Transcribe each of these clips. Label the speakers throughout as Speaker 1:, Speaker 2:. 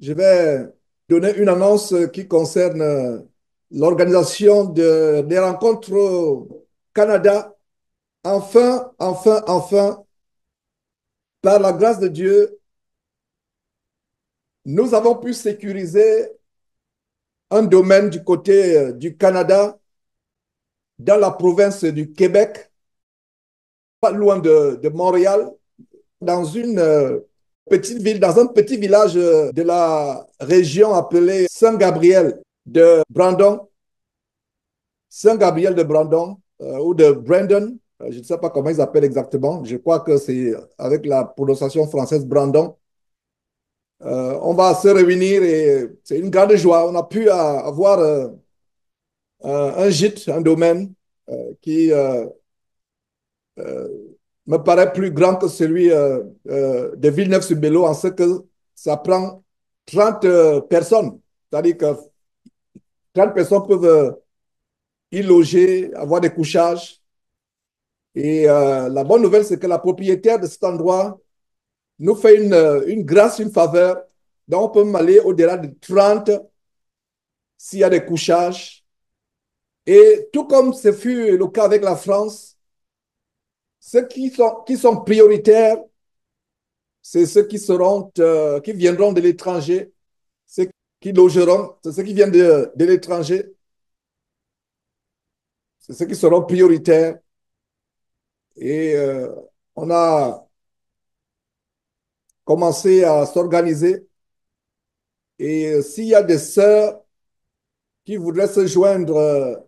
Speaker 1: Je vais donner une annonce qui concerne l'organisation des rencontres au Canada. Enfin, par la grâce de Dieu, nous avons pu sécuriser un domaine du côté du Canada, dans la province du Québec, pas loin de Montréal, dans une petite ville, dans un petit village de la région appelée Saint-Gabriel de Brandon. Saint-Gabriel de Brandon ou de Brandon, je ne sais pas comment ils appellent exactement. Je crois que c'est avec la prononciation française Brandon. On va se réunir et c'est une grande joie. On a pu avoir un gîte, un domaine qui euh, me paraît plus grand que celui de Villeneuve-sur-Béliau en ce que ça prend 30 personnes. C'est-à-dire que 30 personnes peuvent y loger, avoir des couchages. Et la bonne nouvelle, c'est que la propriétaire de cet endroit nous fait une grâce, une faveur. Donc, on peut même aller au-delà de 30 s'il y a des couchages. Et tout comme ce fut le cas avec la France, ceux qui sont prioritaires, c'est ceux qui viendront de l'étranger, ceux qui logeront, c'est ceux qui viennent de l'étranger, c'est ceux qui seront prioritaires. Et on a commencé à s'organiser. Et s'il y a des sœurs qui voudraient se joindre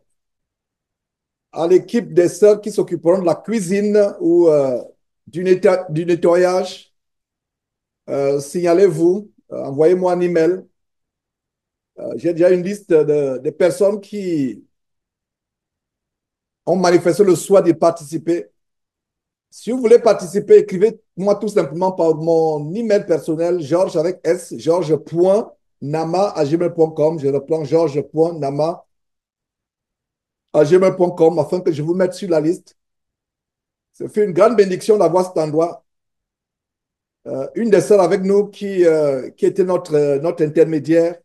Speaker 1: à l'équipe des sœurs qui s'occuperont de la cuisine ou du nettoyage, signalez-vous, envoyez-moi un email. J'ai déjà une liste de personnes qui ont manifesté le souhait de participer. Si vous voulez participer, écrivez-moi tout simplement par mon email personnel, Georges avec S, georges.nama@gmail.com. Je reprends georges.nama@gmail.com afin que je vous mette sur la liste. Ça fait une grande bénédiction d'avoir cet endroit. Une des sœurs avec nous qui était notre intermédiaire,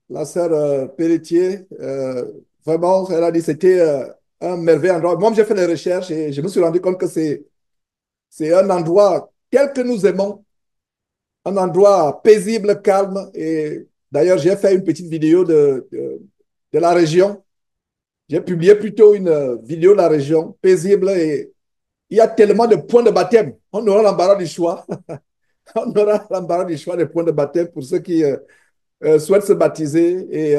Speaker 1: la sœur Pelletier, vraiment, elle a dit que c'était un merveilleux endroit. Moi, j'ai fait des recherches et je me suis rendu compte que c'est un endroit tel que nous aimons, un endroit paisible, calme. Et d'ailleurs, j'ai fait une petite vidéo de la région. J'ai publié plutôt une vidéo de la région paisible et il y a tellement de points de baptême. On aura l'embarras du choix. On aura l'embarras du choix des points de baptême pour ceux qui souhaitent se baptiser. Et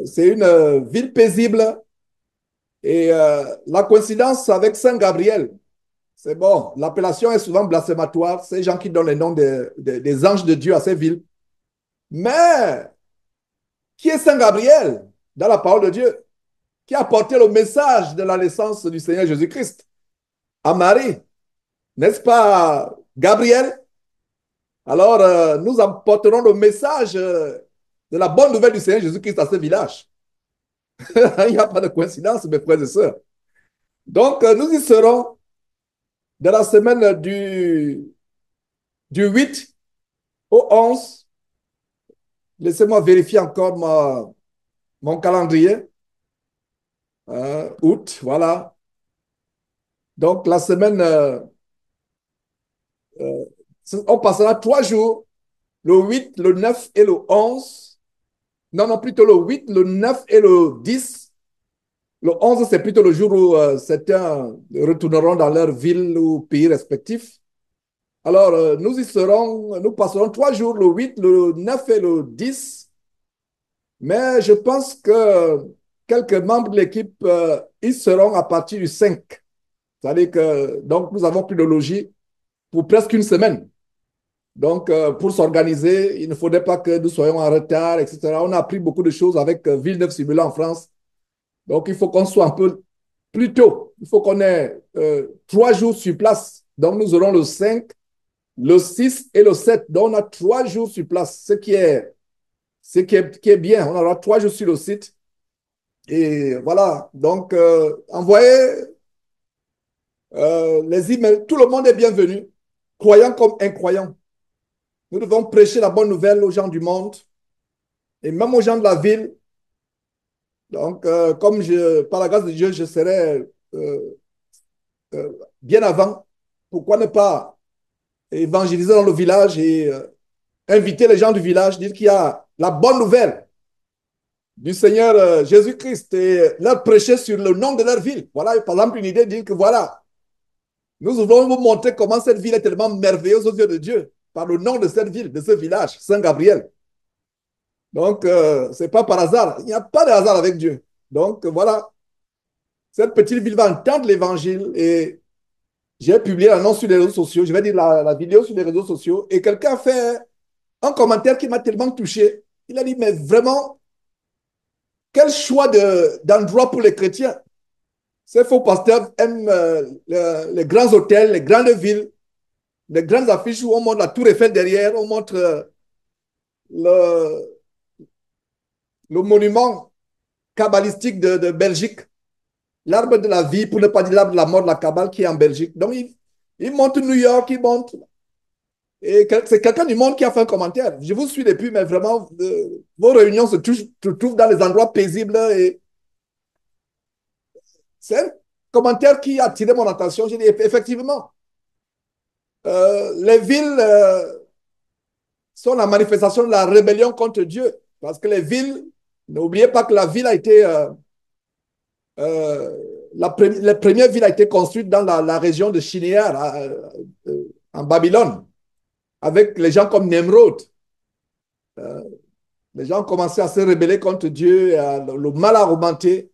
Speaker 1: c'est une ville paisible. Et la coïncidence avec Saint-Gabriel, c'est bon. L'appellation est souvent blasphématoire. Ces gens qui donnent les noms des anges de Dieu à ces villes. Mais qui est Saint-Gabriel dans la parole de Dieu? Qui a porté le message de la naissance du Seigneur Jésus-Christ à Marie? N'est-ce pas Gabriel? Alors, nous apporterons le message de la bonne nouvelle du Seigneur Jésus-Christ à ce village. Il n'y a pas de coïncidence, mes frères et sœurs. Donc, nous y serons de la semaine du 8 au 11. Laissez-moi vérifier encore mon calendrier. Août, voilà. Donc, la semaine, euh, on passera 3 jours, le 8, le 9 et le 11. Non, non, plutôt le 8, le 9 et le 10. Le 11, c'est plutôt le jour où certains retourneront dans leur ville ou pays respectifs. Alors, nous passerons 3 jours, le 8, le 9 et le 10. Mais je pense que quelques membres de l'équipe, ils seront à partir du 5. C'est-à-dire que, donc, nous avons pris le logis pour presque une semaine. Donc, pour s'organiser, il ne faudrait pas que nous soyons en retard, etc. On a appris beaucoup de choses avec Villeneuve-sur-Béliau en France. Donc, il faut qu'on soit un peu plus tôt. Il faut qu'on ait 3 jours sur place. Donc, nous aurons le 5, le 6 et le 7. Donc, on a 3 jours sur place, qui est bien. On aura 3 jours sur le site. Et voilà. Donc, envoyez les emails. Tout le monde est bienvenu, croyant comme incroyant. Nous devons prêcher la bonne nouvelle aux gens du monde et même aux gens de la ville. Donc, comme par la grâce de Dieu, je serai euh, bien avant, pourquoi ne pas évangéliser dans le village et inviter les gens du village, dire qu'il y a la bonne nouvelle du Seigneur Jésus-Christ et leur prêcher sur le nom de leur ville. Voilà, par exemple, une idée, dire que voilà, nous voulons vous montrer comment cette ville est tellement merveilleuse aux yeux de Dieu, par le nom de cette ville, de ce village, Saint-Gabriel. Donc, ce n'est pas par hasard. Il n'y a pas de hasard avec Dieu. Donc, voilà, cette petite ville va entendre l'évangile et j'ai publié l'annonce sur les réseaux sociaux, je vais dire la vidéo sur les réseaux sociaux et quelqu'un a fait un commentaire qui m'a tellement touché. Il a dit, mais vraiment, quel choix d'endroit pour les chrétiens. Ces faux pasteurs aiment les grands hôtels, les grandes villes, les grandes affiches où on montre la tour Eiffel derrière, on montre le, le monument kabbalistique de Belgique, l'arbre de la vie, pour ne pas dire l'arbre de la mort de la Kabbale qui est en Belgique. Donc, il montre New York, il montre. Et c'est quelqu'un du monde qui a fait un commentaire. Je vous suis depuis, mais vraiment, vos réunions se trouvent dans les endroits paisibles. Et c'est un commentaire qui a attiré mon attention. J'ai dit, effectivement, les villes sont la manifestation de la rébellion contre Dieu. Parce que les villes, n'oubliez pas que la ville a été, la première ville a été construite dans la région de Shinéar, en Babylone, avec les gens comme Nemrod. Les gens ont commencé à se rebeller contre Dieu, le mal a augmenté.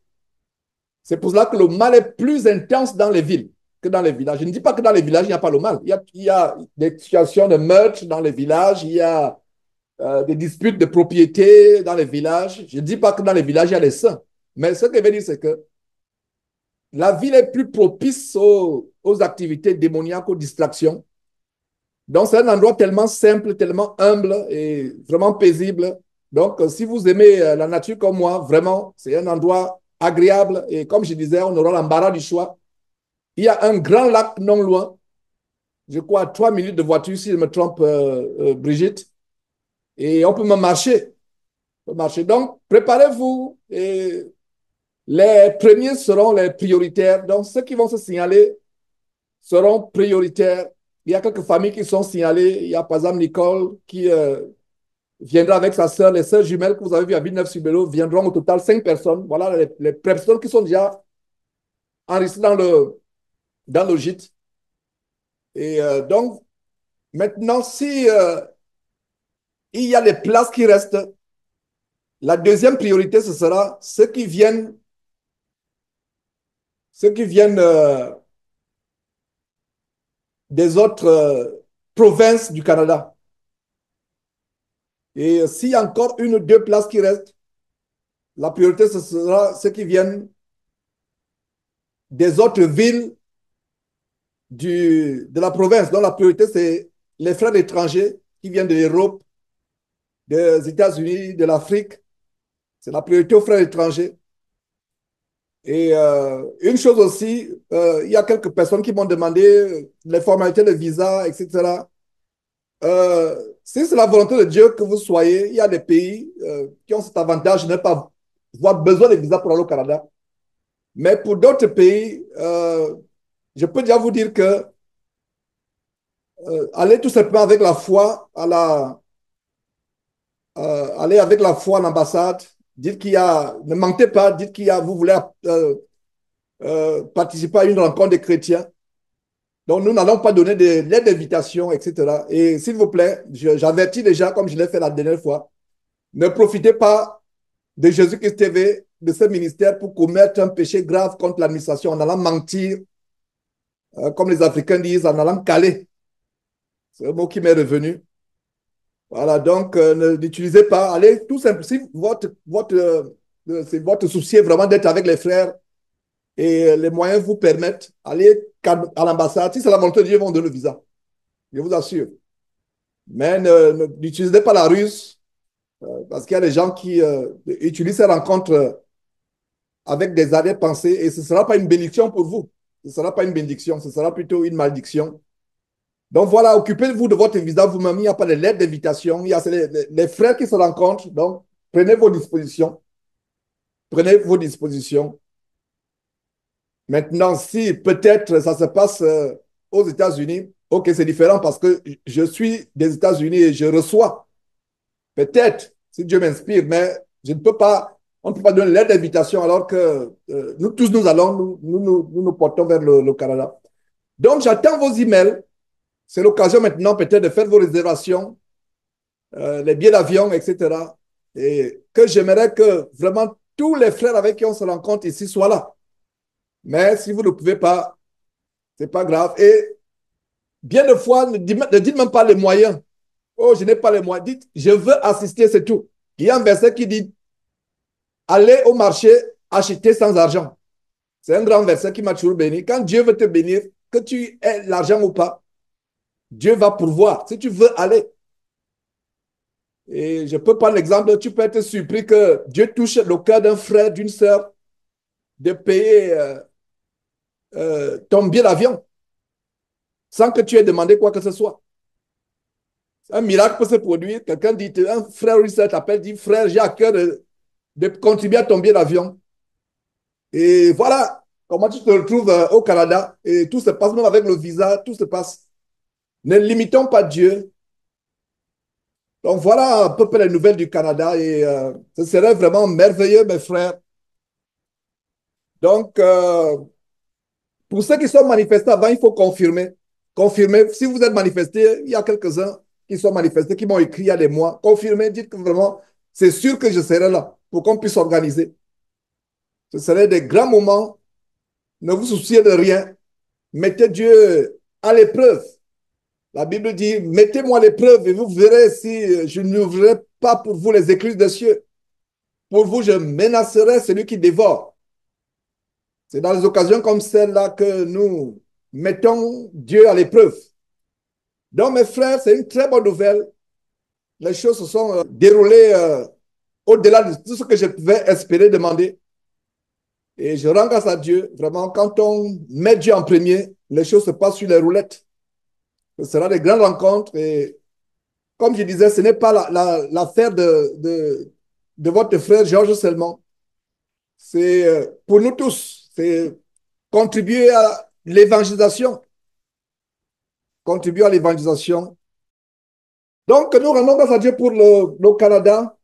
Speaker 1: C'est pour cela que le mal est plus intense dans les villes que dans les villages. Je ne dis pas que dans les villages, il n'y a pas le mal. Il y a des situations de meurtre dans les villages, il y a des disputes de propriété dans les villages. Je ne dis pas que dans les villages, il y a les saints. Mais ce que je veux dire, c'est que la ville est plus propice aux activités démoniaques, aux distractions. Donc, c'est un endroit tellement simple, tellement humble et vraiment paisible. Donc, si vous aimez la nature comme moi, vraiment, c'est un endroit agréable. Et comme je disais, on aura l'embarras du choix. Il y a un grand lac non loin, je crois à 3 minutes de voiture, si je me trompe, Brigitte. Et on peut me marcher. On peut marcher. Donc, préparez-vous. Et les premiers seront les prioritaires. Donc, ceux qui vont se signaler seront prioritaires. Il y a quelques familles qui sont signalées. Il y a par exemple Nicole qui viendra avec sa sœur. Les sœurs jumelles que vous avez vues à Villeneuve-sur-Béliau viendront au total 5 personnes. Voilà les personnes qui sont déjà enregistrées dans le gîte. Et donc, maintenant, si il y a les places qui restent, la deuxième priorité, ce sera ceux qui viennent des autres provinces du Canada. Et s'il y a encore une ou deux places qui restent, la priorité, ce sera ceux qui viennent des autres villes de la province. Donc, la priorité, c'est les frères étrangers qui viennent de l'Europe, des États-Unis, de l'Afrique. C'est la priorité aux frères étrangers. Et une chose aussi, il y a quelques personnes qui m'ont demandé les formalités de visa, etc. Si c'est la volonté de Dieu que vous soyez, il y a des pays qui ont cet avantage de ne pas avoir besoin de visa pour aller au Canada. Mais pour d'autres pays, je peux déjà vous dire que allez tout simplement avec la foi allez avec la foi à l'ambassade, dites qu'il y a, ne mentez pas, dites qu'il y a, vous voulez participer à une rencontre des chrétiens. Donc, nous n'allons pas donner de l'aide d'invitation, etc. Et s'il vous plaît, j'avertis déjà, comme je l'ai fait la dernière fois, ne profitez pas de Jésus-Christ TV, de ce ministère, pour commettre un péché grave contre l'administration en allant mentir, comme les Africains disent, en allant caler. C'est un mot qui m'est revenu. Voilà, donc n'utilisez pas, allez tout simplement, si votre souci est vraiment d'être avec les frères et les moyens vous permettent, allez à l'ambassade. Si c'est la volonté de Dieu, ils vont donner le visa. Je vous assure. Mais n'utilisez pas la ruse, parce qu'il y a des gens qui utilisent ces rencontres avec des arrière-pensées et ce ne sera pas une bénédiction pour vous. Ce ne sera pas une bénédiction, ce sera plutôt une malédiction. Donc voilà, occupez-vous de votre visa vous-même. Il n'y a pas de lettre d'invitation. Il y a les frères qui se rencontrent. Donc, prenez vos dispositions. Prenez vos dispositions. Maintenant, si peut-être ça se passe aux États-Unis, ok, c'est différent parce que je suis des États-Unis et je reçois. Peut-être, si Dieu m'inspire, mais je ne peux pas, on ne peut pas donner l'aide d'invitation alors que nous tous nous allons, nous portons vers le Canada. Donc, j'attends vos emails. C'est l'occasion maintenant peut-être de faire vos réservations, les billets d'avion, etc. Et que j'aimerais que vraiment tous les frères avec qui on se rencontre ici soient là. Mais si vous ne pouvez pas, c'est pas grave. Et bien de fois, ne dites même pas les moyens. Oh, je n'ai pas les moyens. Dites, je veux assister, c'est tout. Il y a un verset qui dit, allez au marché, acheter sans argent. C'est un grand verset qui m'a toujours béni. Quand Dieu veut te bénir, que tu aies l'argent ou pas, Dieu va pourvoir. Si tu veux aller. Et je peux prendre l'exemple, tu peux être surpris que Dieu touche le cœur d'un frère, d'une sœur, de payer ton billet d'avion sans que tu aies demandé quoi que ce soit. Un miracle peut se produire. Quelqu'un dit, un frère ou une sœur t'appelle, dit, frère, j'ai à cœur de contribuer à ton billet d'avion. Et voilà comment tu te retrouves au Canada. Et tout se passe, même avec le visa, tout se passe. Ne limitons pas Dieu. Donc voilà à peu près les nouvelles du Canada. Et ce serait vraiment merveilleux, mes frères. Donc, pour ceux qui sont manifestés avant, il faut confirmer. Confirmer. Si vous êtes manifesté, il y a quelques-uns qui sont manifestés, qui m'ont écrit il y a des mois. Confirmez, dites que vraiment, c'est sûr que je serai là pour qu'on puisse organiser. Ce serait des grands moments. Ne vous souciez de rien. Mettez Dieu à l'épreuve. La Bible dit, mettez-moi à l'épreuve et vous verrez si je n'ouvrirai pas pour vous les écluses des cieux. Pour vous, je menacerai celui qui dévore. C'est dans les occasions comme celle-là que nous mettons Dieu à l'épreuve. Donc, mes frères, c'est une très bonne nouvelle. Les choses se sont déroulées au-delà de tout ce que je pouvais espérer demander. Et je rends grâce à Dieu. Vraiment, quand on met Dieu en premier, les choses se passent sur les roulettes. Ce sera des grandes rencontres. Et comme je disais, ce n'est pas l'affaire de votre frère Georges seulement. C'est pour nous tous. C'est contribuer à l'évangélisation. Contribuer à l'évangélisation. Donc, nous rendons grâce à Dieu pour le Canada.